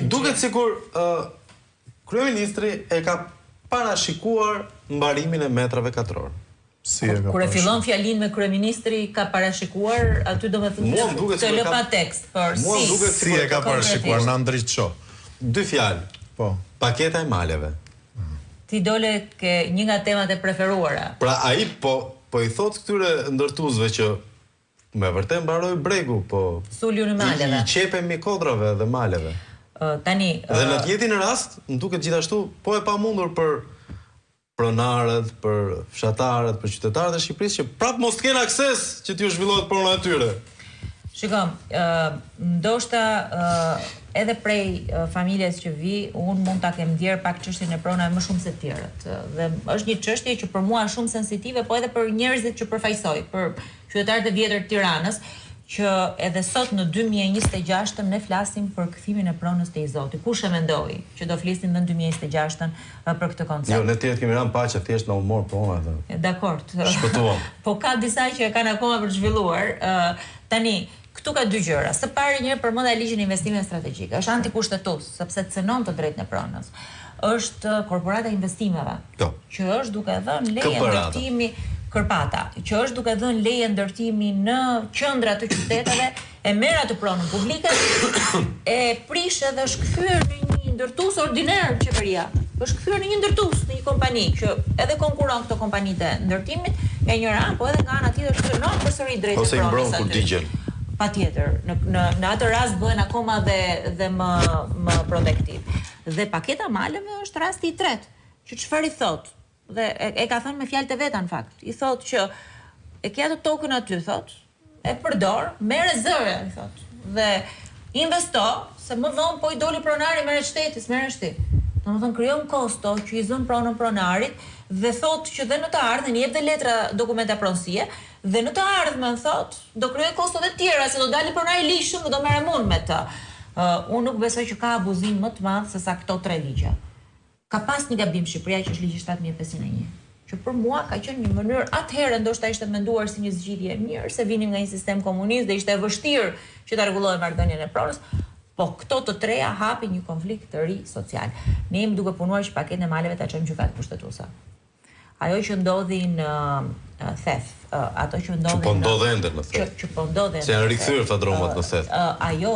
Duket sikur kryeministri e ka parashikuar mbarimin e metrave katror. Kur e fillon fjalin me kryeministri ka parashikuar, aty do me thënë të lë pa tekst, por si e ka parashikuar, na ndriço. 2 fjalë. Po. Paketa e maleve. Ti dole ke një nga temat e preferuara. Pra ai po i thot këtyre ndërtuesve që me vërtet mbaroi bregu, po sulju në maleve. I qepemi kodrave dhe maleve. Tani dhe në të njëjtin rast, më duket gjithashtu po e pamundur për pronarët, për fshatarët, për qytetarët e Shqipërisë që prapë mos kenë akses që t'ju zhvillohet prona e tyre. Shikom, ndoshta edhe prej familjes që vi, unë mund ta kem ndjer pak çështjen e pronave më shumë se të tjerët. Dhe është një çështje që për mua është shumë sensitive, po edhe për njerëzit që përfaqësoj, për qytetarët e vjetër të Tiranës, që edhe sot në 2026 ne flasim për kthimin e pronës te i Zoti. Kush e mendoi që do flisnim në 2026 për këtë koncept? Jo, ne tjerët kemi rënë paqe thjesht na u mor prona atë. Dakor. Shpëtuam. Po ka disa që e kanë akoma për të zhvilluar. Tani, këtu ka 2 gjëra. Së pari një përmendja e ligjit investimeve strategjike. Është antikushtetues, sepse cënon të drejtën e pronës. Është korporata e investimeve. Që është duke dhënë leje ndërtimi Kërpata, që është duke dhënë leje ndërtimi në qendra të qyteteve, e merr atë pronën publike, e prish edhe është kthyer në një ndërtues ordiner qeveria. Është kthyer në një ndërtues, në një kompani që edhe konkuron këto kompanitë e ndërtimit, nga njëra anë, po edhe nga ana tjetër shkënon përsëri drejtën e pronës. Ose i mbron kur digjen. Patjetër, në atë rast bëhen akoma dhe më protektiv. Dhe paketa maleve është rasti i tretë, që çfarë i thotë? Dhe e ka thënë me fjalët e veta në fakt. I thotë që e ke atë tokën aty, thotë, e përdor, merre zëre, i thotë. Dhe investo, se më vonë po i doli pronari merret shteti, s'merresh ti. Domethënë krijon kosto që i zën pronën pronarit dhe thotë që dhe në të ardhmen i jep dhe letra dokumenta pronësie dhe në të ardhmen thotë do krijoj kosto të tjera se do dalë pronari lishëm dhe do merrem unë me të. Unë nuk besoj që ka abuzim më të madh se sa këto 3 ligje. Ka pas një gabim Shqipëria që është ligji 7501, që për mua ka qenë një mënyrë atëherë ndoshta ishte menduar si një zgjidhje e mirë, se vinim nga një sistem komunist dhe ishte e vështirë që ta rregullohej marrëdhënien e pronës, po këto të treja hapin një konflikt të ri social. Ne jemi duke punuar që paketën e maleve ta çojmë gjykatë kushtetuese. Ajo që ndodhi në Theth, ato që ndodhi që po ndodhe ende në Theth. Që po ndodhe. Se janë rikthyer fadromat në Theth. Ajo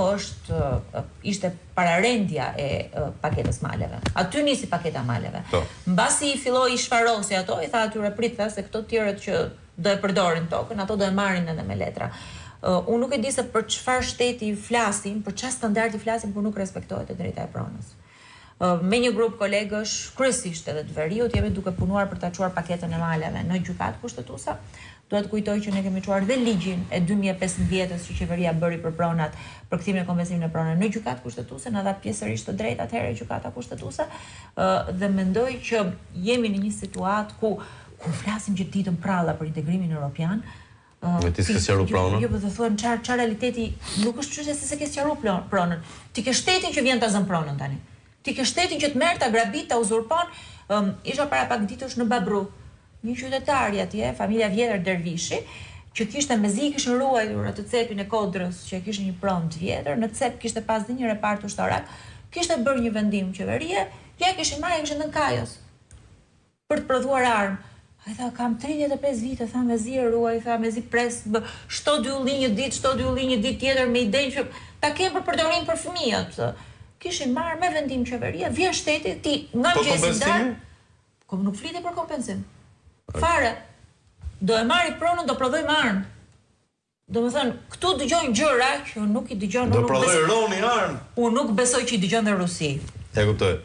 ishte pararendja e paketës maleve. Aty nisi paketa maleve. Mbasi i filloi shfarosi ato, i tha atyre pritha se këto tjerët që do e përdorin tokën, ato do e marrin edhe me letra. Unë nuk e di se për çfarë shteti flasim, për çfarë standardi flasim, por nuk respektohet e drejta e pronës. Me një grup kolegësh, kryesisht edhe të Veriut, jemi duke punuar për ta çuar paketën e maleve në gjykatë kushtetuese. Dua të kujtoj që ne kemi çuar dhe ligjin e 2015-s që qeveria bëri për pronat, për kthimin e kompensimit në pronën në gjykatë kushtetuese, na dha pjesërisht të drejtë atëherë gjykata kushtetuese, dhe mendoj që jemi në një situatë ku flasim që ditën pralla për integrimin evropian. Me ti s'ke sqaruar pronën? Jo, po të thuan çfarë realiteti, nuk është çështje se s'e ke sqaruar pronën. Ti ke shtetin që vjen ta zën pronën tani. Ti ke shtetin që të merr ta grabit, ta uzurpon. Isha para pak ditësh në Babru, një qytetar atje, familja vjetër Dervishi, që kishte mezi kishin ruajtur atë cepin e Kodrës, që kishte një pronë të vjetër, në cep kishte pas dhe një repart ushtarak, kishte bërë një vendim qeverie, ja kishin marrë, kishin dhënë Kajos për të prodhuar armë. Ai tha, kam 35 vite, tha, mezi e ruaj, tha, mezi pres, shto dy ulli një ditë, shto dy ulli një ditë tjetër me idenë që ta kemë për përdorim për fëmijët. Kishin marrë me vendim qeveria, vjen shteti, ti nga mëngjesi dar, nuk flite për kompensim. Fare, do e marri pronën, do prodhojmë armë. Do me thënë, këtu dëgjojnë gjëra që nuk i dëgjojnë. Do prodhoj Roni armë. Unë nuk besoj që i dëgjojnë dhe Rusi. E kuptoj.